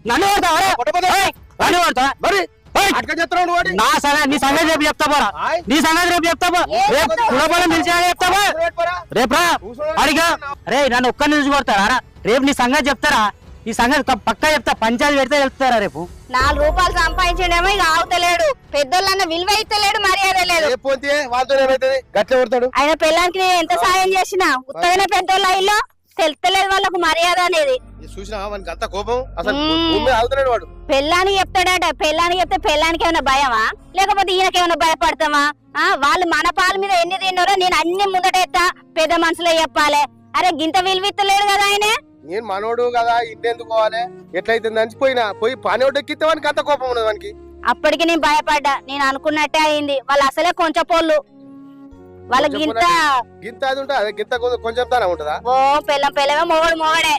నన్ను కొడతా మరి నా సంగతి నీ సంగతి రేపు చెప్తా పోరా నీ సంగతి రేపు చెప్తా పో రేపు కులబలం పిలిచా చెప్తావా రేపు రా అడిగా రే నన్ను ఒక్కరిని చూసి కొడతారా రేపు నీ సంగతి చెప్తారా ఈ సంగతి పక్కా చెప్తా పంచాయతీ పెడితే వెళ్తారా రేపు 4 రూపాయలు సంపాదించడేమో ఇక ఆగుతలేడు పెద్దోళ్ళన్న విలువ ఇస్తలేడు మర్యాద లేదు ఆయన పిల్లానికి నేను ఎంత సాయం చేసినా ఉత్తగానే పెద్దోళ్ళ ఇల్లు తెలుస్తలేదు వాళ్ళకు మర్యాద అనేది పెళ్ళానికి చెప్తాడట పెళ్ళానికి చెప్తే పెళ్ళానికి ఏమైనా భయమా లేకపోతే ఈయనకేమైనా భయపడతామా వాళ్ళు మన పాల మీద ఎన్ని తిన్నారో నేను అన్ని ముందటెత్తా పెద్ద మనసులో చెప్పాలి అరే గింత విలువిత్తలేడు కదా ఆయన నేను మనోడు కదా ఇంటెందుకు పోవాలి ఎట్లయితే నంచిపోయినా పోయి పని ఎక్కితే వానికి అంత కోపం ఉన్నది వానికి అప్పటికి నేను భయపడ్డా నేను అనుకున్నట్టే అయింది వాళ్ళు అసలే కొంచెం పోళ్ళు వాళ్ళకి గింత గింత అది ఉంటుంది గింత కొంచెం తానే ఉంటుందా ఓ పిల్లమే మొగడే